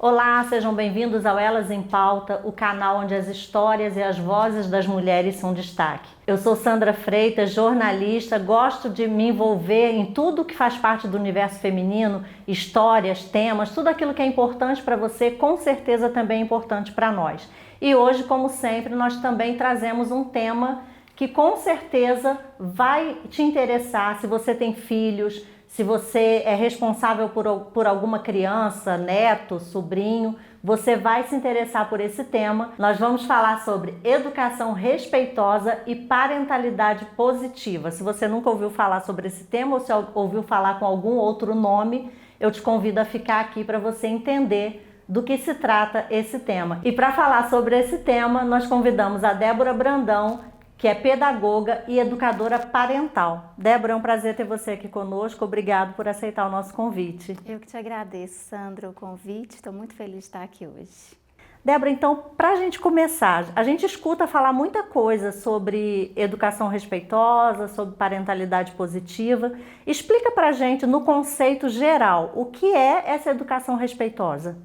Olá, sejam bem-vindos ao Elas em Pauta, o canal onde as histórias e as vozes das mulheres são destaque. Eu sou Sandra Freitas, jornalista, gosto de me envolver em tudo que faz parte do universo feminino, histórias, temas, tudo aquilo que é importante para você, com certeza também é importante para nós. E hoje, como sempre, nós também trazemos um tema que com certeza vai te interessar se você tem filhos, se você é responsável por alguma criança, neto, sobrinho, você vai se interessar por esse tema. Nós vamos falar sobre educação respeitosa e parentalidade positiva. Se você nunca ouviu falar sobre esse tema ou se ouviu falar com algum outro nome, eu te convido a ficar aqui para você entender do que se trata esse tema. E para falar sobre esse tema, nós convidamos a Débora Brandão, que é pedagoga e educadora parental. Débora, é um prazer ter você aqui conosco. Obrigado por aceitar o nosso convite. Eu que te agradeço, Sandra, o convite. Estou muito feliz de estar aqui hoje. Débora, então, para a gente começar, a gente escuta falar muita coisa sobre educação respeitosa, sobre parentalidade positiva. Explica para a gente, no conceito geral, o que é essa educação respeitosa?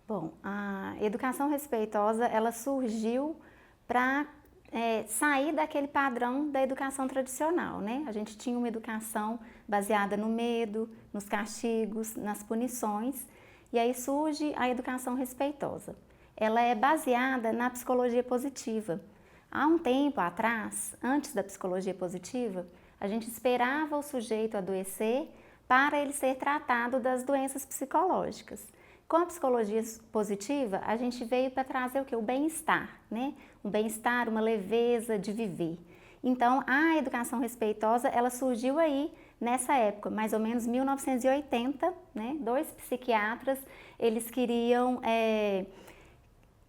Bom, a educação respeitosa, ela surgiu para sair daquele padrão da educação tradicional, né? A gente tinha uma educação baseada no medo, nos castigos, nas punições, e aí surge a educação respeitosa. Ela é baseada na psicologia positiva. Há um tempo atrás, antes da psicologia positiva, a gente esperava o sujeito adoecer para ele ser tratado das doenças psicológicas. Com a psicologia positiva, a gente veio para trazer o quê? O bem-estar, né? Um bem-estar, uma leveza de viver. Então, a educação respeitosa, ela surgiu aí nessa época, mais ou menos 1980, né? Dois psiquiatras, eles queriam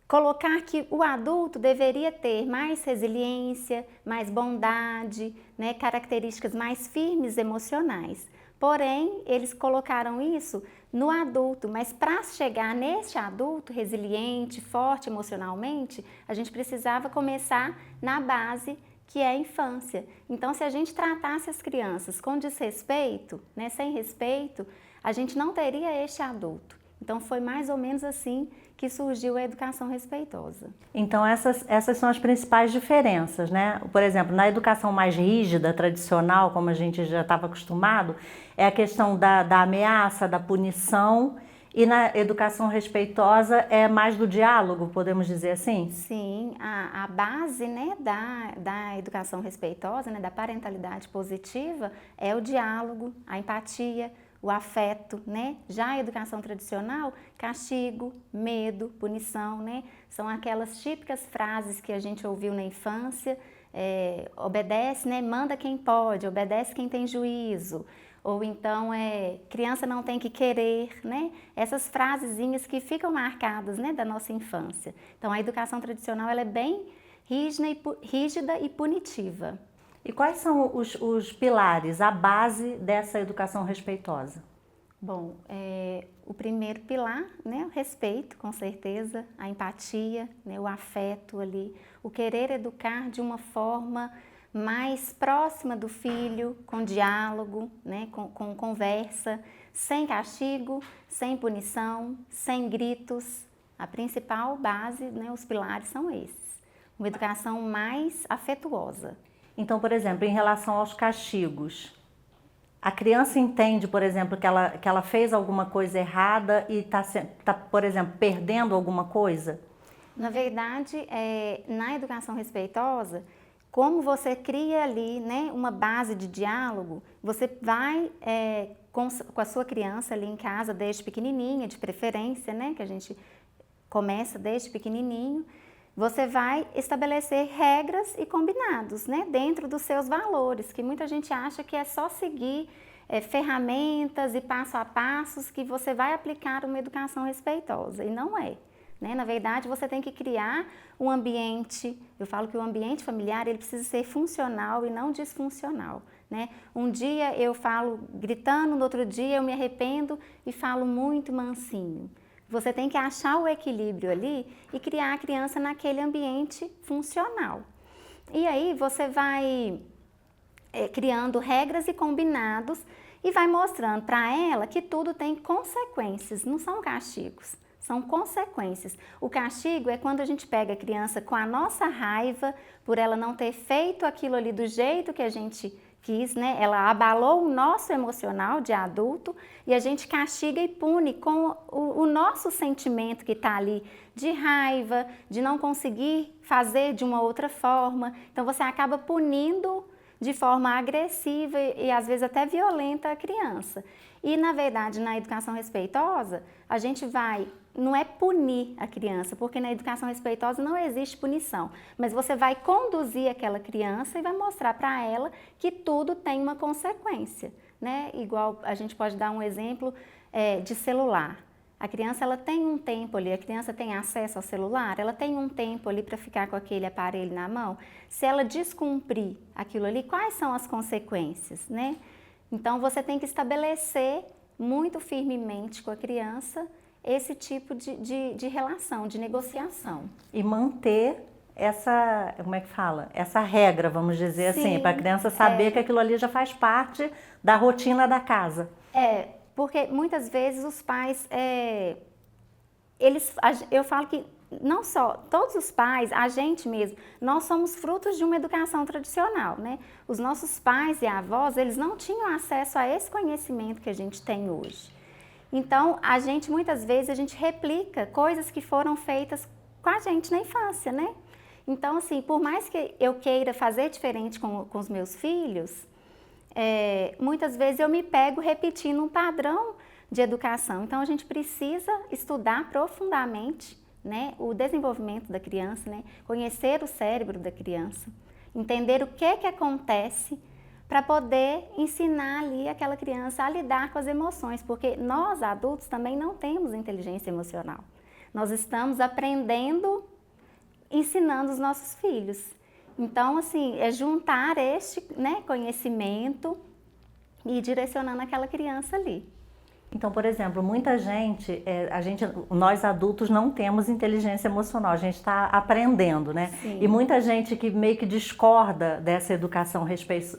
colocar que o adulto deveria ter mais resiliência, mais bondade, né? Características mais firmes emocionais. Porém, eles colocaram isso no adulto, mas para chegar neste adulto resiliente, forte emocionalmente, a gente precisava começar na base, que é a infância. Então, se a gente tratasse as crianças com desrespeito, né, sem respeito, a gente não teria este adulto. Então, foi mais ou menos assim que surgiu a educação respeitosa. Então, essas são as principais diferenças, né? Por exemplo, na educação mais rígida, tradicional, como a gente já estava acostumado, é a questão da ameaça, da punição, e na educação respeitosa é mais do diálogo, podemos dizer assim? Sim, a base, né, da educação respeitosa, né, da parentalidade positiva, é o diálogo, a empatia, o afeto, né? Já a educação tradicional, castigo, medo, punição, né? São aquelas típicas frases que a gente ouviu na infância, obedece, né? Manda quem pode, obedece quem tem juízo. Ou então, criança não tem que querer, né? Essas frasezinhas que ficam marcadas, né, da nossa infância. Então, a educação tradicional, ela é bem rígida e punitiva. E quais são os pilares, a base dessa educação respeitosa? Bom, o primeiro pilar, né, o respeito, com certeza, a empatia, né, o afeto ali, o querer educar de uma forma mais próxima do filho, com diálogo, né, com conversa, sem castigo, sem punição, sem gritos. A principal base, né, os pilares são esses. Uma educação mais afetuosa. Então, por exemplo, em relação aos castigos, a criança entende, por exemplo, que ela fez alguma coisa errada e está, por exemplo, perdendo alguma coisa? Na verdade, na educação respeitosa, como você cria ali, né, uma base de diálogo, você vai com a sua criança ali em casa desde pequenininha, de preferência, né, que a gente começa desde pequenininho, você vai estabelecer regras e combinados, né, dentro dos seus valores, que muita gente acha que é só seguir ferramentas e passo a passos que você vai aplicar uma educação respeitosa, e não é. Né? Na verdade, você tem que criar um ambiente, eu falo que o ambiente familiar ele precisa ser funcional e não disfuncional. Né? Um dia eu falo gritando, no outro dia eu me arrependo e falo muito mansinho. Você tem que achar o equilíbrio ali e criar a criança naquele ambiente funcional. E aí você vai criando regras e combinados e vai mostrando para ela que tudo tem consequências, não são castigos. são consequências. O castigo é quando a gente pega a criança com a nossa raiva por ela não ter feito aquilo ali do jeito que a gente quis, né? Ela abalou o nosso emocional de adulto e a gente castiga e pune com o nosso sentimento que está ali de raiva, de não conseguir fazer de uma outra forma. Então você acaba punindo de forma agressiva e às vezes até violenta a criança. E na verdade, na educação respeitosa, a gente não é punir a criança, porque na educação respeitosa não existe punição, mas você vai conduzir aquela criança e vai mostrar para ela que tudo tem uma consequência, né? Igual a gente pode dar um exemplo de celular. A criança ela tem um tempo ali, a criança tem acesso ao celular, ela tem um tempo ali para ficar com aquele aparelho na mão. Se ela descumprir aquilo ali, quais são as consequências, né? Então você tem que estabelecer muito firmemente com a criança esse tipo de relação, de negociação. E manter essa, como é que fala? Essa regra, vamos dizer Sim, assim, para a criança saber que aquilo ali já faz parte da rotina da casa. Porque muitas vezes os pais, eu falo que não só, todos os pais, a gente mesmo, nós somos frutos de uma educação tradicional, né? Os nossos pais e avós, eles não tinham acesso a esse conhecimento que a gente tem hoje. Então, muitas vezes, a gente replica coisas que foram feitas com a gente na infância, né? Então, assim, por mais que eu queira fazer diferente com os meus filhos, muitas vezes eu me pego repetindo um padrão de educação. Então, a gente precisa estudar profundamente, né, o desenvolvimento da criança, né, conhecer o cérebro da criança, entender o que acontece para poder ensinar ali aquela criança a lidar com as emoções, porque nós adultos também não temos inteligência emocional. Nós estamos aprendendo, ensinando os nossos filhos. Então, assim, é juntar este, né, conhecimento e ir direcionando aquela criança ali. Então, por exemplo, muita gente, nós adultos não temos inteligência emocional, a gente está aprendendo, né? Sim. E muita gente que meio que discorda dessa educação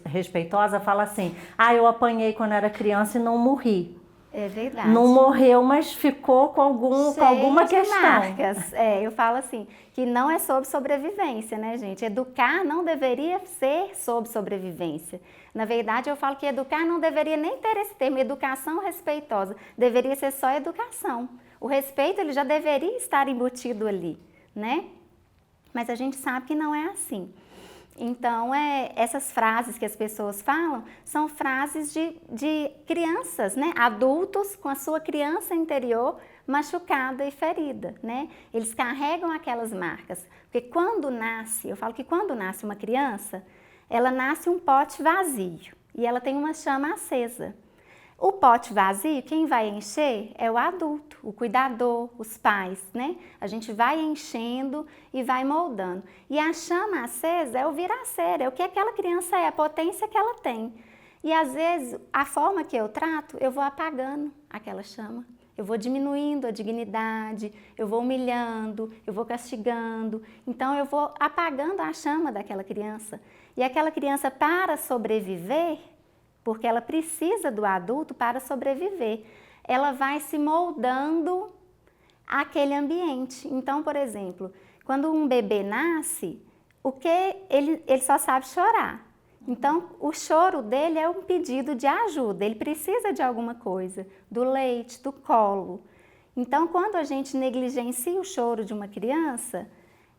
respeitosa fala assim, eu apanhei quando era criança e não morri. É verdade. Não morreu, mas ficou com alguma questão. Marcas. Eu falo assim, que não é sobre sobrevivência, né, gente? Educar não deveria ser sobre sobrevivência. Na verdade, eu falo que educar não deveria nem ter esse termo, educação respeitosa. Deveria ser só educação. O respeito, ele já deveria estar embutido ali, né? Mas a gente sabe que não é assim. Então, essas frases que as pessoas falam são frases de crianças, né? Adultos com a sua criança interior machucada e ferida, né? Eles carregam aquelas marcas. Porque quando nasce, eu falo que quando nasce uma criança, ela nasce um pote vazio e ela tem uma chama acesa. O pote vazio, quem vai encher é o adulto, o cuidador, os pais, né? A gente vai enchendo e vai moldando. E a chama acesa é o viraceiro, é o que aquela criança é, a potência que ela tem. E às vezes, a forma que eu trato, eu vou apagando aquela chama. Eu vou diminuindo a dignidade, eu vou humilhando, eu vou castigando. Então, eu vou apagando a chama daquela criança. E aquela criança, para sobreviver, porque ela precisa do adulto para sobreviver, ela vai se moldando àquele ambiente. Então, por exemplo, quando um bebê nasce, ele só sabe chorar. Então, o choro dele é um pedido de ajuda, ele precisa de alguma coisa, do leite, do colo. Então, quando a gente negligencia o choro de uma criança,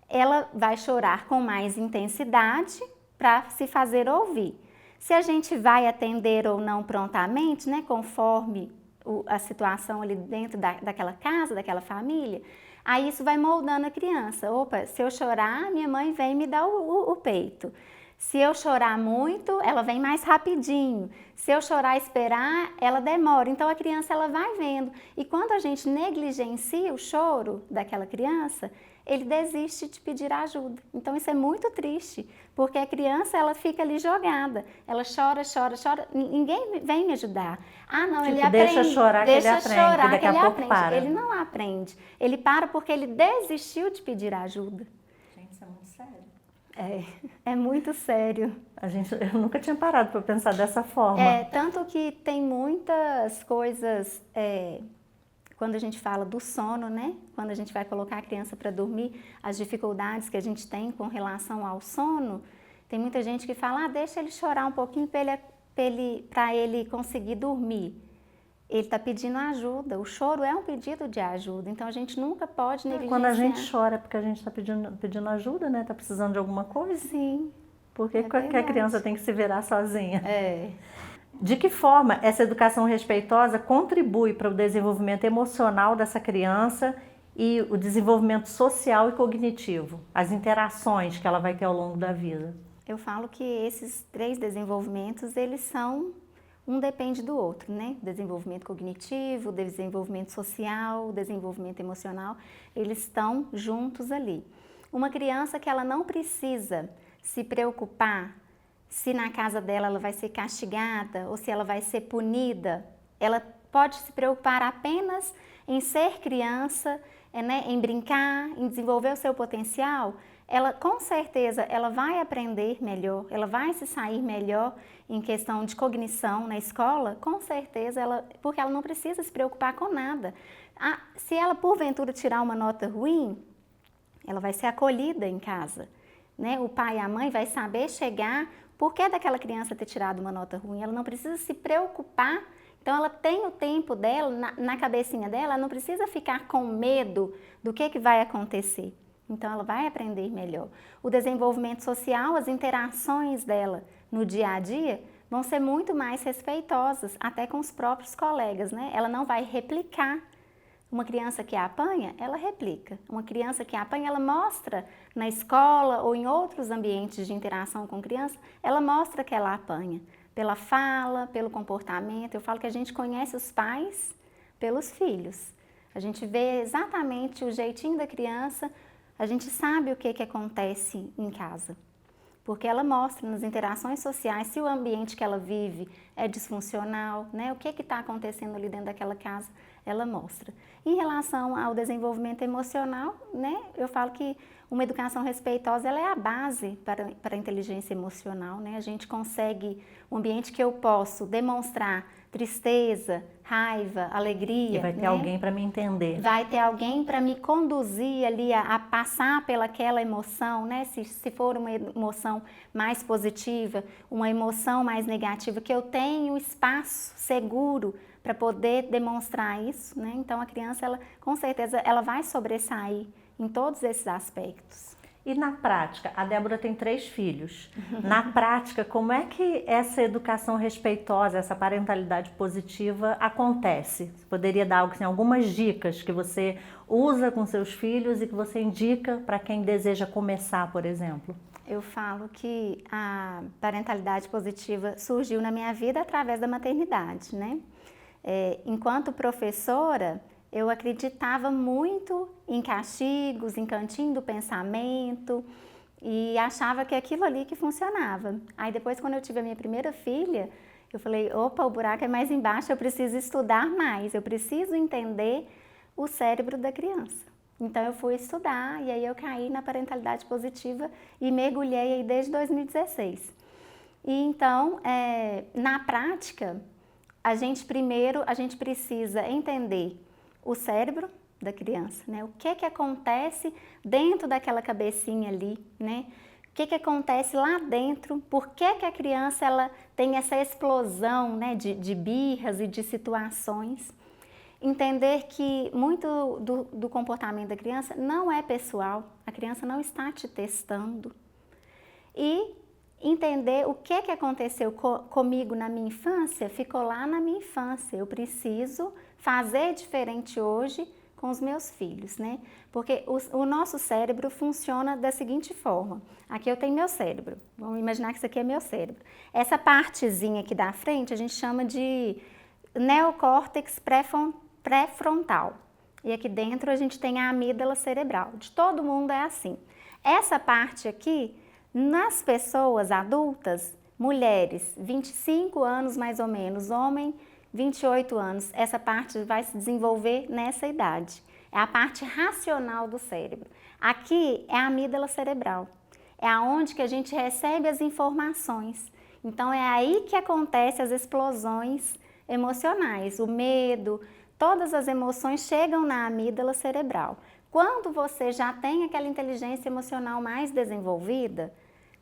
ela vai chorar com mais intensidade para se fazer ouvir. Se a gente vai atender ou não prontamente, né, conforme a situação ali dentro daquela casa, daquela família, aí isso vai moldando a criança. Opa, se eu chorar, minha mãe vem me dar o peito. Se eu chorar muito, ela vem mais rapidinho. Se eu chorar e esperar, ela demora. Então a criança ela vai vendo. E quando a gente negligencia o choro daquela criança, ele desiste de pedir ajuda. Então isso é muito triste, porque a criança ela fica ali jogada. Ela chora, chora, chora, ninguém vem me ajudar. Não, ele aprende. Deixa chorar que ele aprende, daqui a pouco para. Ele não aprende. Ele para porque ele desistiu de pedir ajuda. Gente, isso é muito sério. É muito sério. Eu nunca tinha parado para pensar dessa forma. Tanto que tem muitas coisas quando a gente fala do sono, né? Quando a gente vai colocar a criança para dormir, as dificuldades que a gente tem com relação ao sono, tem muita gente que fala, deixa ele chorar um pouquinho para ele conseguir dormir. Ele está pedindo ajuda, o choro é um pedido de ajuda, então a gente nunca pode negligenciar. Quando a gente chora é porque a gente está pedindo ajuda, né? Está precisando de alguma coisa. Sim. Por que a criança tem que se virar sozinha? De que forma essa educação respeitosa contribui para o desenvolvimento emocional dessa criança e o desenvolvimento social e cognitivo, as interações que ela vai ter ao longo da vida? Eu falo que esses 3 desenvolvimentos, eles são, um depende do outro, né? Desenvolvimento cognitivo, desenvolvimento social, desenvolvimento emocional, eles estão juntos ali. Uma criança que ela não precisa se preocupar se na casa dela ela vai ser castigada ou se ela vai ser punida, ela pode se preocupar apenas em ser criança, né? Em brincar, em desenvolver o seu potencial. Ela, com certeza, ela vai aprender melhor, ela vai se sair melhor em questão de cognição na escola, com certeza, porque ela não precisa se preocupar com nada. Se ela, porventura, tirar uma nota ruim, ela vai ser acolhida em casa, né? O pai e a mãe vai saber chegar, por que daquela criança ter tirado uma nota ruim, ela não precisa se preocupar. Então, ela tem o tempo dela, na cabecinha dela, ela não precisa ficar com medo do que vai acontecer. Então, ela vai aprender melhor. O desenvolvimento social, as interações dela no dia a dia vão ser muito mais respeitosas, até com os próprios colegas, né? Ela não vai replicar. Uma criança que apanha, ela replica. Uma criança que apanha, ela mostra na escola ou em outros ambientes de interação com criança, ela mostra que ela apanha. Pela fala, pelo comportamento. Eu falo que a gente conhece os pais pelos filhos. A gente vê exatamente o jeitinho da criança, a gente sabe o que acontece em casa. Porque ela mostra nas interações sociais se o ambiente que ela vive é disfuncional, né? O que está acontecendo ali dentro daquela casa, ela mostra. Em relação ao desenvolvimento emocional, né? Eu falo que uma educação respeitosa ela é a base para a inteligência emocional, né? A gente consegue um ambiente que eu posso demonstrar tristeza, raiva, alegria. E vai ter alguém para me entender. Vai ter alguém para me conduzir ali a passar pelaquela emoção, né? Se for uma emoção mais positiva, uma emoção mais negativa, que eu tenho espaço seguro para poder demonstrar isso, né? Então a criança, ela, com certeza, ela vai sobressair em todos esses aspectos. E na prática, a Débora tem 3 filhos. Na prática, como é que essa educação respeitosa, essa parentalidade positiva acontece? Você poderia dar assim, algumas dicas que você usa com seus filhos e que você indica para quem deseja começar, por exemplo? Eu falo que a parentalidade positiva surgiu na minha vida através da maternidade, né? Enquanto professora, eu acreditava muito em castigos, em cantinho do pensamento e achava que aquilo ali que funcionava. Aí depois, quando eu tive a minha primeira filha, eu falei, opa, o buraco é mais embaixo, eu preciso estudar mais, eu preciso entender o cérebro da criança. Então eu fui estudar e aí eu caí na parentalidade positiva e mergulhei aí desde 2016. E então, na prática, a gente precisa entender o cérebro da criança, né? O que acontece dentro daquela cabecinha ali, né? O que acontece lá dentro, por que a criança ela tem essa explosão, né, de birras e de situações. Entender que muito do comportamento da criança não é pessoal, a criança não está te testando. E entender o que aconteceu comigo na minha infância, ficou lá na minha infância. Eu preciso fazer diferente hoje com os meus filhos, né? Porque o nosso cérebro funciona da seguinte forma. Aqui eu tenho meu cérebro. Vamos imaginar que isso aqui é meu cérebro. Essa partezinha aqui da frente a gente chama de neocórtex pré-frontal. E aqui dentro a gente tem a amígdala cerebral. De todo mundo é assim. Essa parte aqui, nas pessoas adultas, mulheres, 25 anos mais ou menos, homem, 28 anos, essa parte vai se desenvolver nessa idade. É a parte racional do cérebro. Aqui é a amígdala cerebral. É aonde que a gente recebe as informações. Então é aí que acontecem as explosões emocionais, o medo, todas as emoções chegam na amígdala cerebral. Quando você já tem aquela inteligência emocional mais desenvolvida,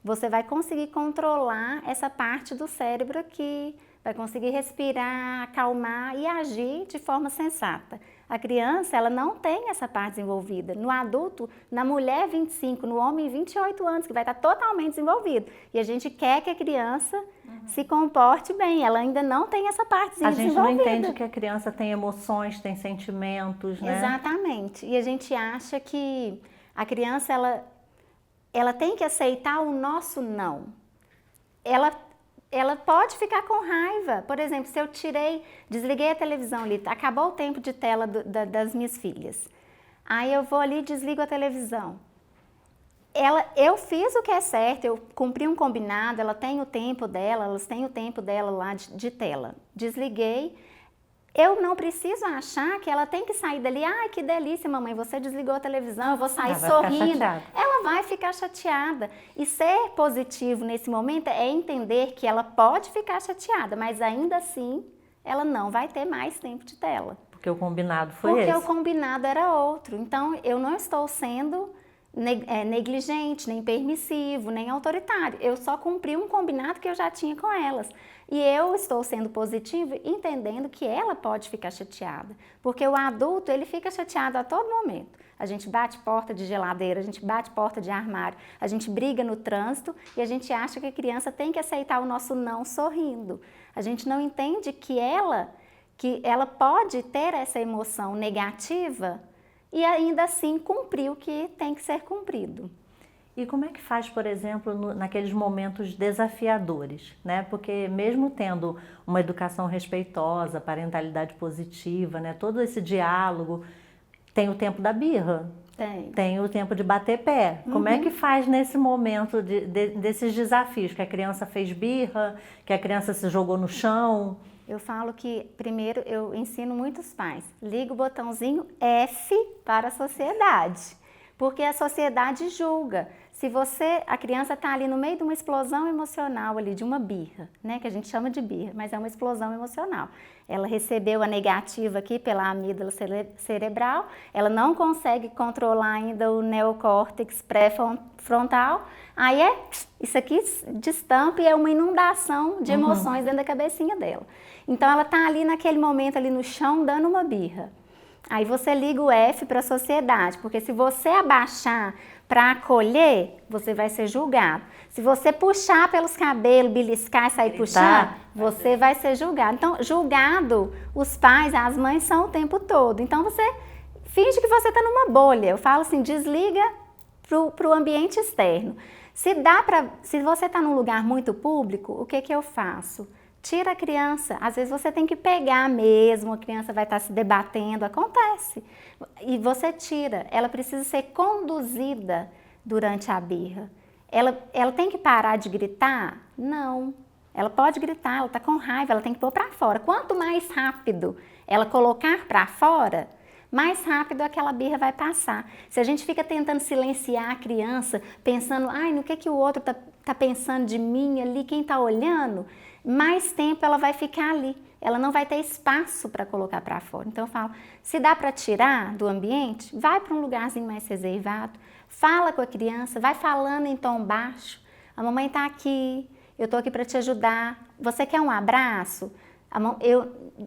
você vai conseguir controlar essa parte do cérebro aqui, vai conseguir respirar, acalmar e agir de forma sensata. A criança, ela não tem essa parte desenvolvida. No adulto, na mulher 25, no homem 28 anos, que vai estar totalmente desenvolvido. E a gente quer que a criança se comporte bem, ela ainda não tem essa parte desenvolvida. A gente não entende que a criança tem emoções, tem sentimentos, né? Exatamente. E a gente acha que a criança, ela tem que aceitar o nosso não. Ela pode ficar com raiva. Por exemplo, se eu desliguei a televisão ali, acabou o tempo de tela das minhas filhas. Aí eu vou ali e desligo a televisão. Eu fiz o que é certo, eu cumpri um combinado, ela tem o tempo dela, elas têm o tempo dela lá de tela. Desliguei. Eu não preciso achar que ela tem que sair dali. Ai, que delícia, mamãe, você desligou a televisão, eu vou sair sorrindo. Ela vai ficar chateada. E ser positivo nesse momento é entender que ela pode ficar chateada, mas ainda assim, ela não vai ter mais tempo de tela. Porque o combinado foi esse. Porque o combinado era outro. Então, eu não estou sendo negligente, nem permissivo, nem autoritário. Eu só cumpri um combinado que eu já tinha com elas. E eu estou sendo positiva, entendendo que ela pode ficar chateada. Porque o adulto, ele fica chateado a todo momento. A gente bate porta de geladeira, a gente bate porta de armário, a gente briga no trânsito e a gente acha que a criança tem que aceitar o nosso não sorrindo. A gente não entende que ela pode ter essa emoção negativa e ainda assim cumprir o que tem que ser cumprido. E como é que faz, por exemplo, naqueles momentos desafiadores, né? Porque mesmo tendo uma educação respeitosa, parentalidade positiva, né? Todo esse diálogo, tem o tempo da birra, tem o tempo de bater pé. Como é que faz nesse momento desses desafios? Que a criança fez birra, que a criança se jogou no chão? Eu falo que, primeiro, eu ensino muitos pais, liga o botãozinho F para a sociedade, porque a sociedade julga. Se a criança está ali no meio de uma explosão emocional ali, de uma birra, né, que a gente chama de birra, mas é uma explosão emocional. Ela recebeu a negativa aqui pela amígdala cerebral, ela não consegue controlar ainda o neocórtex pré-frontal, aí isso aqui destampa e é uma inundação de emoções dentro da cabecinha dela. Então ela está ali naquele momento ali no chão dando uma birra. Aí você liga o F para a sociedade, porque se você abaixar para acolher, você vai ser julgado. Se você puxar pelos cabelos, beliscar e sair puxando, você vai ser julgado. Então, julgado, os pais, as mães são o tempo todo. Então, você finge que você está numa bolha. Eu falo assim, desliga para o ambiente externo. Se você está num lugar muito público, o que eu faço? Tira a criança, às vezes você tem que pegar mesmo, a criança vai estar se debatendo, acontece. E você tira, ela precisa ser conduzida durante a birra. Ela tem que parar de gritar? Não. Ela pode gritar, ela está com raiva, ela tem que pôr para fora. Quanto mais rápido ela colocar para fora, mais rápido aquela birra vai passar. Se a gente fica tentando silenciar a criança, pensando, ai, no que o outro tá pensando de mim ali, quem está olhando, mais tempo ela vai ficar ali. Ela não vai ter espaço para colocar para fora. Então eu falo, se dá para tirar do ambiente, vai para um lugarzinho mais reservado, fala com a criança, vai falando em tom baixo. A mamãe está aqui, eu estou aqui para te ajudar. Você quer um abraço?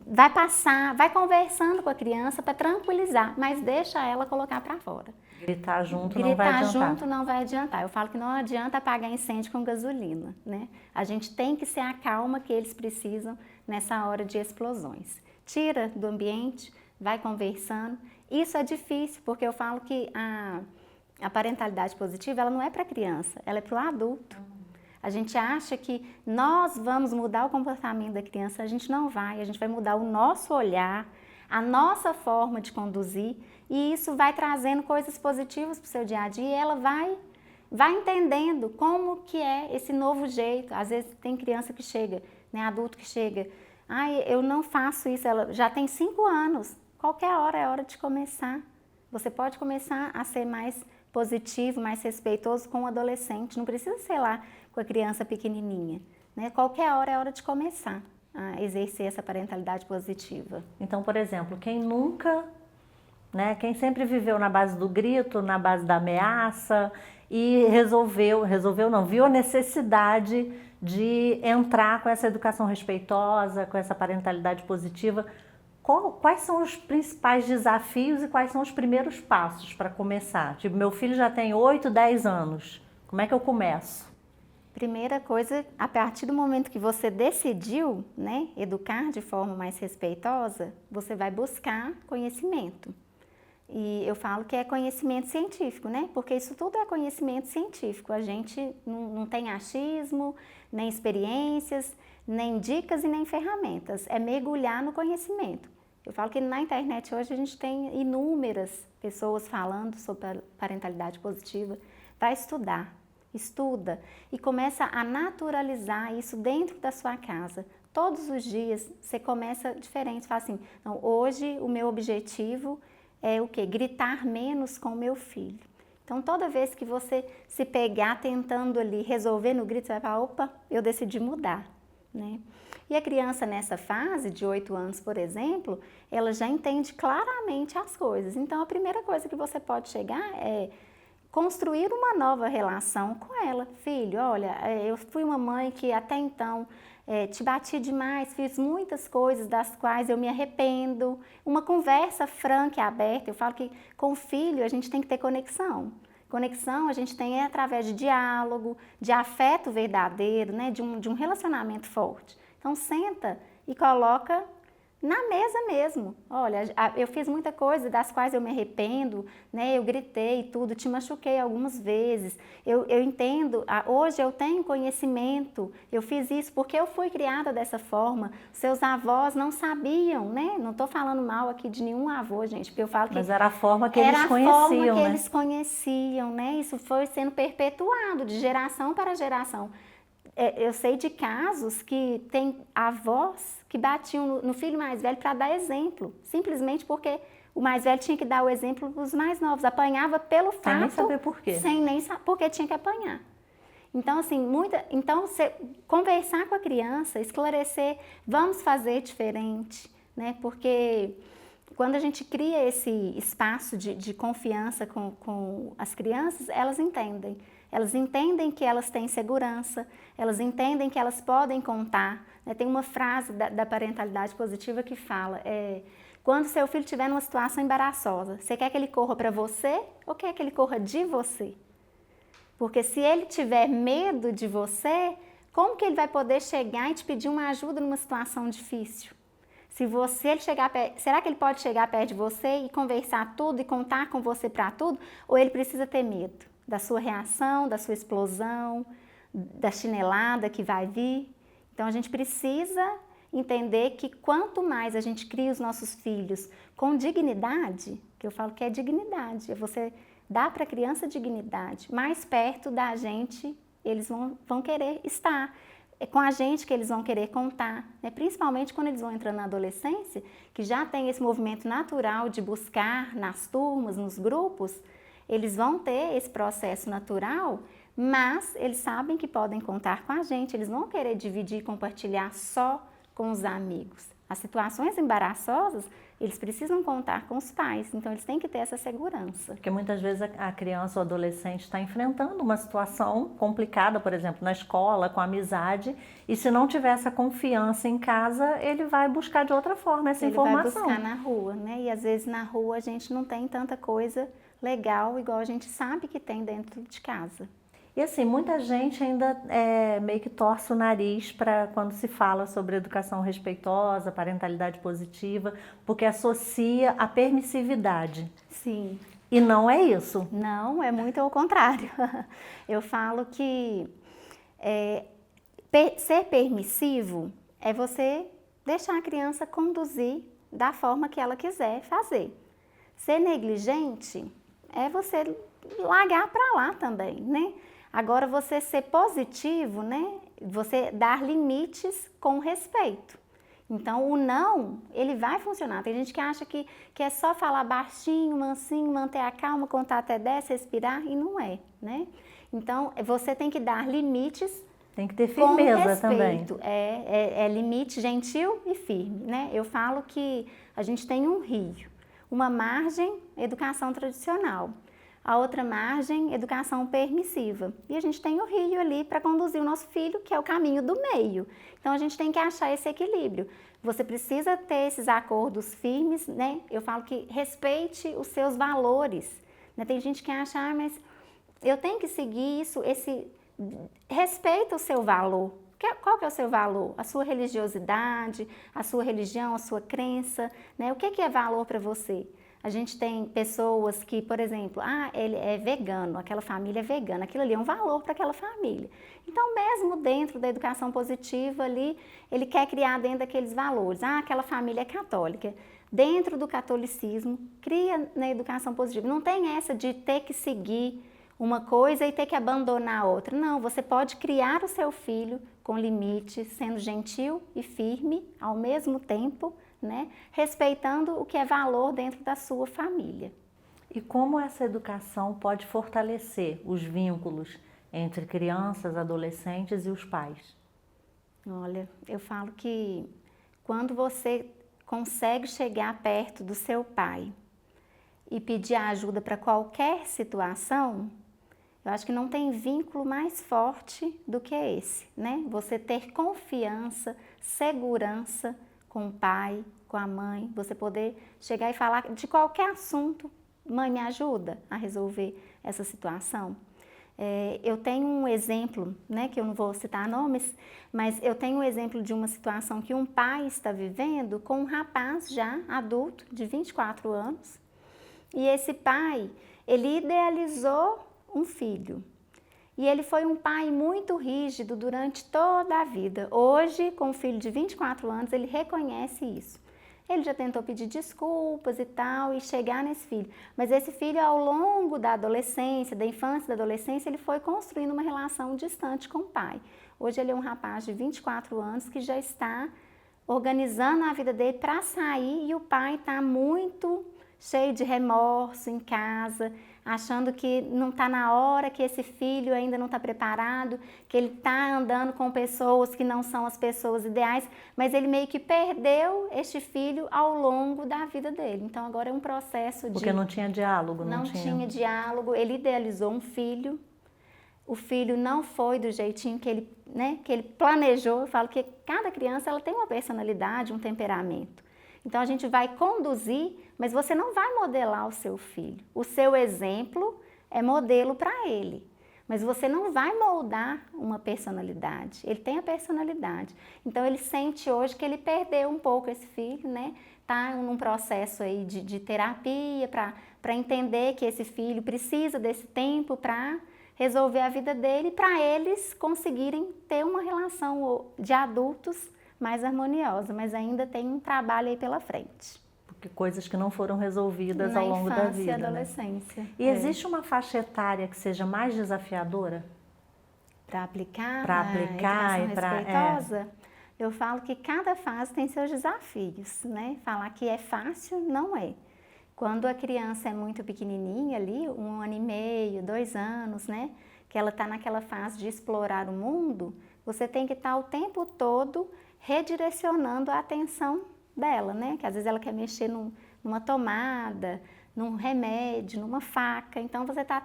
Vai passar, vai conversando com a criança para tranquilizar, mas deixa ela colocar para fora. Gritar junto não vai adiantar. Gritar junto não vai adiantar. Eu falo que não adianta apagar incêndio com gasolina, né? A gente tem que ser a calma que eles precisam nessa hora de explosões. Tira do ambiente, vai conversando. Isso é difícil, porque eu falo que a parentalidade positiva, ela não é para a criança, ela é para o adulto. A gente acha que nós vamos mudar o comportamento da criança, a gente não vai, a gente vai mudar o nosso olhar, a nossa forma de conduzir, e isso vai trazendo coisas positivas para o seu dia a dia, e ela vai entendendo como que é esse novo jeito. Às vezes tem criança que chega, né, adulto que chega, ai, eu não faço isso, ela já tem 5 anos, qualquer hora é hora de começar. Você pode começar a ser mais positivo, mais respeitoso com o adolescente, não precisa ser lá com a criança pequenininha, né? Qualquer hora é hora de começar. a exercer essa parentalidade positiva. Então, por exemplo, quem nunca, né, quem sempre viveu na base do grito, na base da ameaça e viu a necessidade de entrar com essa educação respeitosa, com essa parentalidade positiva, quais são os principais desafios e quais são os primeiros passos para começar? Tipo, meu filho já tem 8, 10 anos, como é que eu começo? Primeira coisa, a partir do momento que você decidiu, né, educar de forma mais respeitosa, você vai buscar conhecimento. E eu falo que é conhecimento científico, né? Porque isso tudo é conhecimento científico. A gente não tem achismo, nem experiências, nem dicas e nem ferramentas. É mergulhar no conhecimento. Eu falo que na internet hoje a gente tem inúmeras pessoas falando sobre parentalidade positiva. Vai estudar. Estuda e começa a naturalizar isso dentro da sua casa. Todos os dias você começa diferente, fala assim, não, hoje o meu objetivo é o quê? Gritar menos com o meu filho. Então toda vez que você se pegar tentando ali resolver no grito, você vai falar, opa, eu decidi mudar, né? E a criança nessa fase de 8 anos, por exemplo, ela já entende claramente as coisas. Então a primeira coisa que você pode chegar é construir uma nova relação com ela. Filho, olha, eu fui uma mãe que até então te bati demais, fiz muitas coisas das quais eu me arrependo. Uma conversa franca e aberta. Eu falo que com o filho a gente tem que ter conexão. Conexão a gente tem através de diálogo, de afeto verdadeiro, né? de um relacionamento forte. Então senta e coloca na mesa mesmo. Olha, eu fiz muita coisa das quais eu me arrependo, né? Eu gritei e tudo, te machuquei algumas vezes. Eu entendo, hoje eu tenho conhecimento, eu fiz isso porque eu fui criada dessa forma. Seus avós não sabiam, né? Não estou falando mal aqui de nenhum avô, gente, porque eu falo que... Mas era a forma que eles conheciam, Era a forma que né? eles conheciam, né? Isso foi sendo perpetuado de geração para geração. Eu sei de casos que tem avós que batiam no filho mais velho para dar exemplo, simplesmente porque o mais velho tinha que dar o exemplo para os mais novos, apanhava pelo fato... Sem nem saber por quê. Sem nem saber porque tinha que apanhar. Então, assim, conversar com a criança, esclarecer, vamos fazer diferente, né? Porque quando a gente cria esse espaço de confiança com as crianças, elas entendem. Elas entendem que elas têm segurança, elas entendem que elas podem contar. Né? Tem uma frase da parentalidade positiva que fala, quando seu filho estiver numa situação embaraçosa, você quer que ele corra para você ou quer que ele corra de você? Porque se ele tiver medo de você, como que ele vai poder chegar e te pedir uma ajuda numa situação difícil? Será que ele pode chegar perto de você e conversar tudo e contar com você para tudo? Ou ele precisa ter medo da sua reação, da sua explosão, da chinelada que vai vir? Então a gente precisa entender que quanto mais a gente cria os nossos filhos com dignidade, que eu falo que é dignidade, é você dar para a criança dignidade, mais perto da gente eles vão querer estar. É com a gente que eles vão querer contar, né? Principalmente quando eles vão entrando na adolescência, que já tem esse movimento natural de buscar nas turmas, nos grupos, eles vão ter esse processo natural, mas eles sabem que podem contar com a gente, eles vão querer dividir e compartilhar só com os amigos. As situações embaraçosas, eles precisam contar com os pais, então eles têm que ter essa segurança. Porque muitas vezes a criança ou adolescente está enfrentando uma situação complicada, por exemplo, na escola, com a amizade, e se não tiver essa confiança em casa, ele vai buscar de outra forma essa informação. Ele vai buscar na rua, né? E às vezes na rua a gente não tem tanta coisa legal igual a gente sabe que tem dentro de casa. E assim, muita gente ainda meio que torce o nariz para quando se fala sobre educação respeitosa, parentalidade positiva, porque associa a permissividade. Sim. E não é isso. Não, é muito ao contrário. Eu falo que ser permissivo é você deixar a criança conduzir da forma que ela quiser fazer. Ser negligente é você largar para lá também, né? Agora, você ser positivo, né? Você dar limites com respeito. Então, o não, ele vai funcionar. Tem gente que acha que é só falar baixinho, mansinho, manter a calma, contar até 10, respirar, e não é, né? Então, você tem que dar limites Tem que ter com firmeza também. respeito. É limite gentil e firme, né? Eu falo que a gente tem um rio, uma margem, educação tradicional. A outra margem, educação permissiva. E a gente tem o rio ali para conduzir o nosso filho, que é o caminho do meio. Então a gente tem que achar esse equilíbrio. Você precisa ter esses acordos firmes, né? Eu falo que respeite os seus valores. Né? Tem gente que acha, mas eu tenho que seguir isso, respeita o seu valor. Qual que é o seu valor? A sua religiosidade, a sua religião, a sua crença, né? O que é valor para você? A gente tem pessoas que, por exemplo, ele é vegano, aquela família é vegana, aquilo ali é um valor para aquela família. Então, mesmo dentro da educação positiva ali, ele quer criar dentro daqueles valores. Aquela família é católica. Dentro do catolicismo, cria na educação positiva. Não tem essa de ter que seguir uma coisa e ter que abandonar a outra. Não, você pode criar o seu filho com limites, sendo gentil e firme ao mesmo tempo, né? Respeitando o que é valor dentro da sua família. E como essa educação pode fortalecer os vínculos entre crianças, adolescentes e os pais? Olha, eu falo que quando você consegue chegar perto do seu pai e pedir ajuda para qualquer situação, eu acho que não tem vínculo mais forte do que esse, né? Você ter confiança, segurança com o pai, com a mãe, você poder chegar e falar de qualquer assunto. Mãe, me ajuda a resolver essa situação. Eu tenho um exemplo, né, que eu não vou citar nomes, mas eu tenho um exemplo de uma situação que um pai está vivendo com um rapaz já adulto, de 24 anos, e esse pai, ele idealizou um filho. E ele foi um pai muito rígido durante toda a vida. Hoje, com um filho de 24 anos, ele reconhece isso. Ele já tentou pedir desculpas e tal, e chegar nesse filho. Mas esse filho, ao longo da adolescência, da infância e da adolescência, ele foi construindo uma relação distante com o pai. Hoje ele é um rapaz de 24 anos que já está organizando a vida dele para sair, e o pai está muito cheio de remorso em casa, achando que não está na hora, que esse filho ainda não está preparado, que ele está andando com pessoas que não são as pessoas ideais, mas ele meio que perdeu este filho ao longo da vida dele. Então agora é um processo de... Porque não tinha diálogo, não tinha diálogo, ele idealizou um filho, o filho não foi do jeitinho que ele, né, que ele planejou. Eu falo que cada criança ela tem uma personalidade, um temperamento. Então a gente vai conduzir, mas você não vai modelar o seu filho. O seu exemplo é modelo para ele, mas você não vai moldar uma personalidade. Ele tem a personalidade. Então ele sente hoje que ele perdeu um pouco esse filho, né? Tá num processo aí de terapia para entender que esse filho precisa desse tempo para resolver a vida dele, para eles conseguirem ter uma relação de adultos mais harmoniosa, mas ainda tem um trabalho aí pela frente. Porque coisas que não foram resolvidas ao longo da vida. Na infância e adolescência. Né? E existe uma faixa etária que seja mais desafiadora? Para aplicar a educação respeitosa? Eu falo que cada fase tem seus desafios, né? Falar que é fácil, não é. Quando a criança é muito pequenininha ali, 1 ano e meio, 2 anos, né? Que ela está naquela fase de explorar o mundo, você tem que estar o tempo todo redirecionando a atenção dela, né? Que às vezes ela quer mexer numa tomada, num remédio, numa faca. Então você está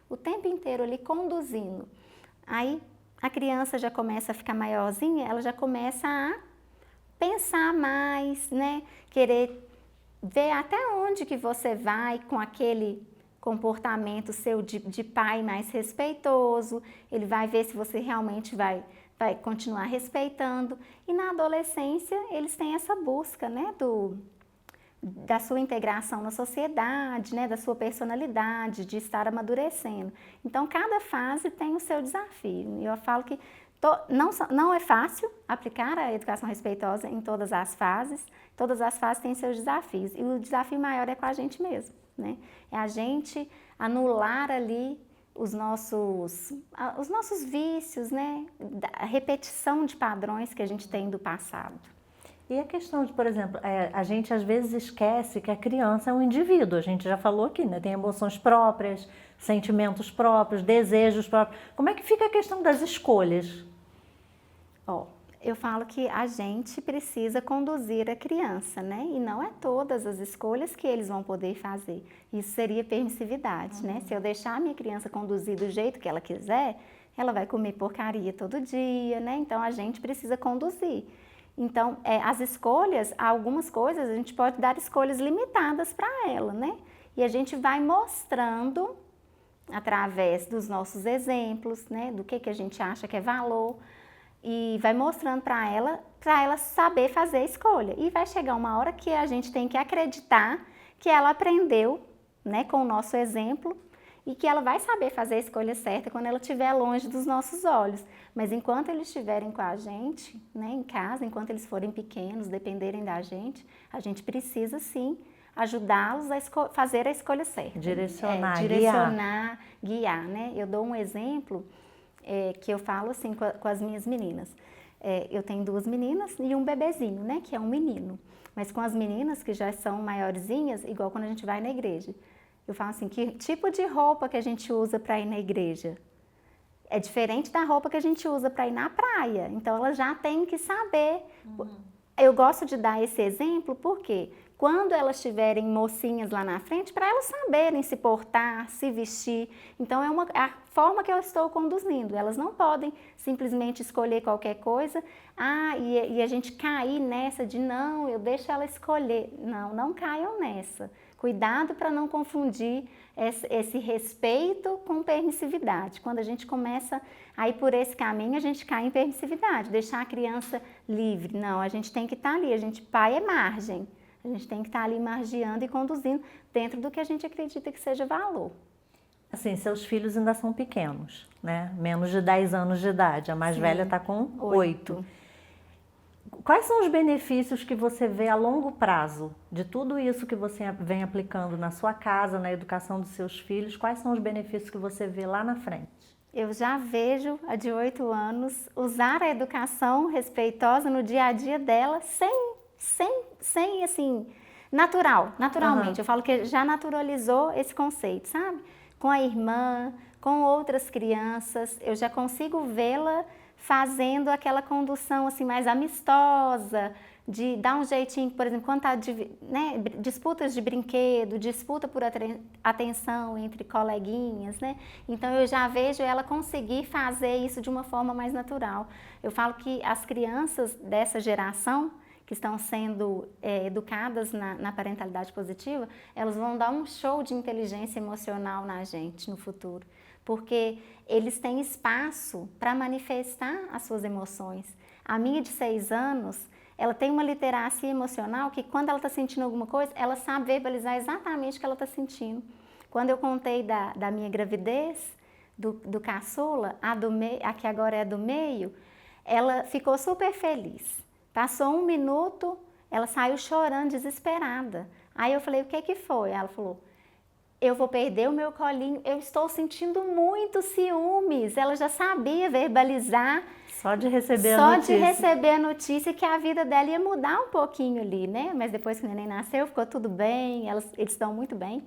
o tempo inteiro ali conduzindo. Aí a criança já começa a ficar maiorzinha, ela já começa a pensar mais, né? Querer ver até onde que você vai com aquele comportamento seu de pai mais respeitoso. Ele vai ver se você realmente vai continuar respeitando. E na adolescência, eles têm essa busca, né, da sua integração na sociedade, né, da sua personalidade, de estar amadurecendo. Então, cada fase tem o seu desafio. Eu falo que não é fácil aplicar a educação respeitosa em todas as fases têm seus desafios. E o desafio maior é com a gente mesmo, né? É a gente anular ali os nossos vícios, né? A repetição de padrões que a gente tem do passado. E a questão de, por exemplo, a gente às vezes esquece que a criança é um indivíduo, a gente já falou aqui, né? Tem emoções próprias, sentimentos próprios, desejos próprios. Como é que fica a questão das escolhas? Ó, eu falo que a gente precisa conduzir a criança, né? E não é todas as escolhas que eles vão poder fazer. Isso seria permissividade, né? Se eu deixar a minha criança conduzir do jeito que ela quiser, ela vai comer porcaria todo dia, né? Então a gente precisa conduzir. Então, as escolhas, algumas coisas, a gente pode dar escolhas limitadas para ela, né? E a gente vai mostrando, através dos nossos exemplos, né? Do que a gente acha que é valor, e vai mostrando para ela saber fazer a escolha. E vai chegar uma hora que a gente tem que acreditar que ela aprendeu, né? Com o nosso exemplo, e que ela vai saber fazer a escolha certa quando ela estiver longe dos nossos olhos. Mas enquanto eles estiverem com a gente, né, em casa, enquanto eles forem pequenos, dependerem da gente, a gente precisa sim ajudá-los a fazer a escolha certa. Direcionar, guiar, né? Eu dou um exemplo que eu falo assim com as minhas meninas. Eu tenho 2 meninas e um bebezinho, né, que é um menino. Mas com as meninas que já são maiorzinhas, igual quando a gente vai na igreja, eu falo assim, que tipo de roupa que a gente usa para ir na igreja? É diferente da roupa que a gente usa para ir na praia. Então, elas já têm que saber. Eu gosto de dar esse exemplo porque quando elas estiverem mocinhas lá na frente, para elas saberem se portar, se vestir. Então, é a forma que eu estou conduzindo. Elas não podem simplesmente escolher qualquer coisa. E a gente cair nessa de não, eu deixo ela escolher. Não, não caiam nessa. Cuidado para não confundir esse respeito com permissividade. Quando a gente começa a ir por esse caminho, a gente cai em permissividade, deixar a criança livre. Não, a gente tem que estar ali, pai é margem. A gente tem que estar ali margeando e conduzindo dentro do que a gente acredita que seja valor. Assim, seus filhos ainda são pequenos, né? Menos de 10 anos de idade. A mais velha está com 8. Quais são os benefícios que você vê a longo prazo de tudo isso que você vem aplicando na sua casa, na educação dos seus filhos? Quais são os benefícios que você vê lá na frente? Eu já vejo a de 8 anos usar a educação respeitosa no dia a dia dela sem assim, naturalmente. Eu falo que já naturalizou esse conceito, sabe? Com a irmã, com outras crianças, eu já consigo vê-la fazendo aquela condução assim mais amistosa, de dar um jeitinho, por exemplo, quando está disputas de brinquedo, disputa por atenção entre coleguinhas, né? Então eu já vejo ela conseguir fazer isso de uma forma mais natural. Eu falo que as crianças dessa geração que estão sendo educadas na parentalidade positiva, elas vão dar um show de inteligência emocional na gente no futuro, porque eles têm espaço para manifestar as suas emoções. A minha de 6 anos, ela tem uma literacia emocional que quando ela está sentindo alguma coisa, ela sabe verbalizar exatamente o que ela está sentindo. Quando eu contei da minha gravidez, do caçula, a que agora é do meio, ela ficou super feliz. Passou 1 minuto, ela saiu chorando, desesperada. Aí eu falei, o que foi? Ela falou, eu vou perder o meu colinho, eu estou sentindo muito ciúmes. Ela já sabia verbalizar. Só de receber a notícia. Só de receber a notícia que a vida dela ia mudar um pouquinho ali, né? Mas depois que o neném nasceu, ficou tudo bem, eles estão muito bem.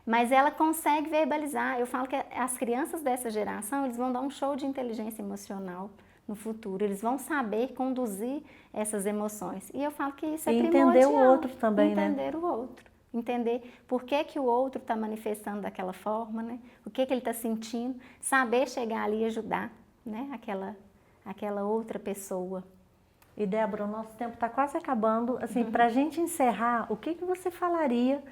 Mas ela consegue verbalizar. Eu falo que as crianças dessa geração, eles vão dar um show de inteligência emocional no futuro. Eles vão saber conduzir essas emoções. E eu falo que isso é primordial. Entender o outro também, né? Entender o outro. Entender por que o outro está manifestando daquela forma, né? O que ele está sentindo. Saber chegar ali e ajudar, né? Aquela outra pessoa. E Débora, o nosso tempo está quase acabando. Assim, para a gente encerrar, o que você falaria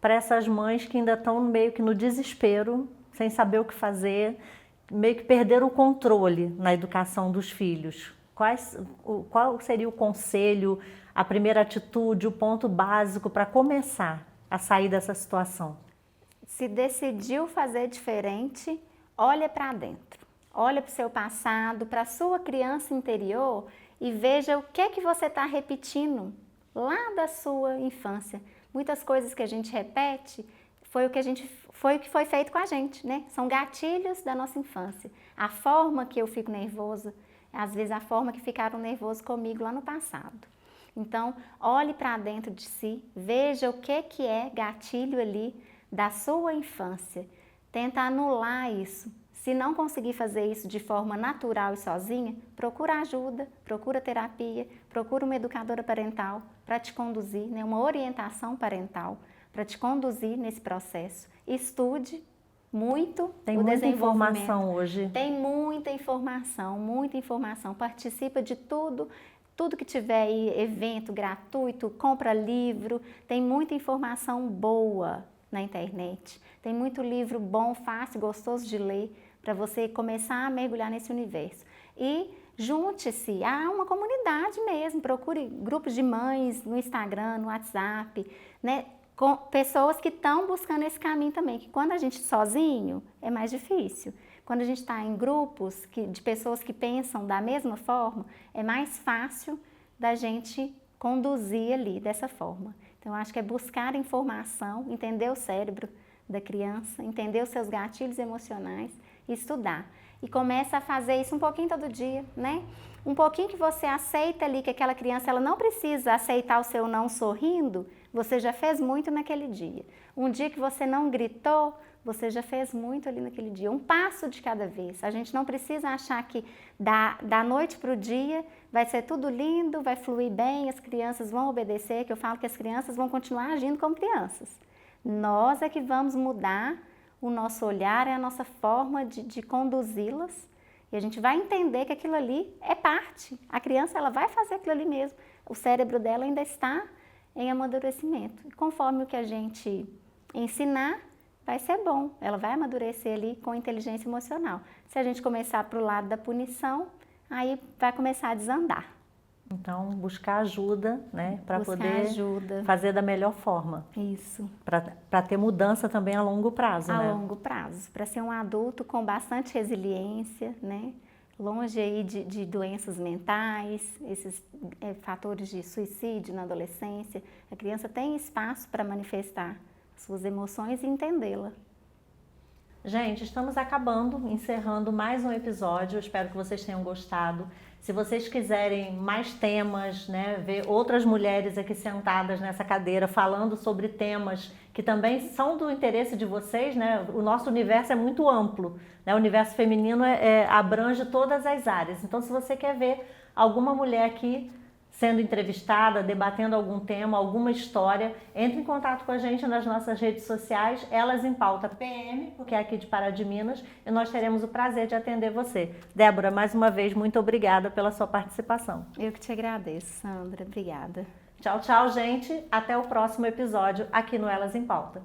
para essas mães que ainda estão meio que no desespero, sem saber o que fazer, meio que perderam o controle na educação dos filhos? Qual seria o conselho, a primeira atitude, o ponto básico para começar a sair dessa situação? Se decidiu fazer diferente, olha para dentro. Olha para o seu passado, para a sua criança interior e veja o que você está repetindo lá da sua infância. Muitas coisas que a gente repete foi o que foi feito com a gente, né? São gatilhos da nossa infância. A forma que eu fico nervosa, às vezes a forma que ficaram nervosos comigo lá no passado. Então, olhe para dentro de si, veja o que é gatilho ali da sua infância. Tenta anular isso. Se não conseguir fazer isso de forma natural e sozinha, procura ajuda, procura terapia, procura uma educadora parental para te conduzir, né, uma orientação parental para te conduzir nesse processo. Estude muito. Tem muita informação hoje. Tem muita informação. Participa de tudo que tiver aí, evento gratuito, compra livro, tem muita informação boa na internet. Tem muito livro bom, fácil, gostoso de ler, para você começar a mergulhar nesse universo. E junte-se a uma comunidade mesmo, procure grupos de mães no Instagram, no WhatsApp, né? Com pessoas que estão buscando esse caminho também, que quando a gente sozinho é mais difícil. Quando a gente está em grupos de pessoas que pensam da mesma forma, é mais fácil da gente conduzir ali dessa forma. Então, eu acho que é buscar informação, entender o cérebro da criança, entender os seus gatilhos emocionais e estudar. E começa a fazer isso um pouquinho todo dia, né? Um pouquinho que você aceita ali que aquela criança ela não precisa aceitar o seu não sorrindo, você já fez muito naquele dia. Um dia que você não gritou, você já fez muito ali naquele dia. Um passo de cada vez. A gente não precisa achar que da noite para o dia vai ser tudo lindo, vai fluir bem, as crianças vão obedecer, que eu falo que as crianças vão continuar agindo como crianças. Nós é que vamos mudar o nosso olhar, é a nossa forma de conduzi-las. E a gente vai entender que aquilo ali é parte. A criança ela vai fazer aquilo ali mesmo. O cérebro dela ainda está em amadurecimento. E conforme o que a gente ensinar, vai ser bom. Ela vai amadurecer ali com inteligência emocional. Se a gente começar para o lado da punição, aí vai começar a desandar. Então, buscar ajuda, né, para poder ajuda. Fazer da melhor forma. Isso. Para ter mudança também a longo prazo, né? A longo prazo, para ser um adulto com bastante resiliência, né? Longe aí de doenças mentais, esses fatores de suicídio na adolescência. A criança tem espaço para manifestar suas emoções e entendê-la. Gente, estamos encerrando mais um episódio. Eu espero que vocês tenham gostado. Se vocês quiserem mais temas, né, ver outras mulheres aqui sentadas nessa cadeira falando sobre temas que também são do interesse de vocês, né? O nosso universo é muito amplo, né? O universo feminino abrange todas as áreas. Então, se você quer ver alguma mulher aqui sendo entrevistada, debatendo algum tema, alguma história, entre em contato com a gente nas nossas redes sociais, Elas em Pauta PM, porque é aqui de Pará de Minas, e nós teremos o prazer de atender você. Débora, mais uma vez, muito obrigada pela sua participação. Eu que te agradeço, Sandra. Obrigada. Tchau, tchau, gente. Até o próximo episódio aqui no Elas em Pauta.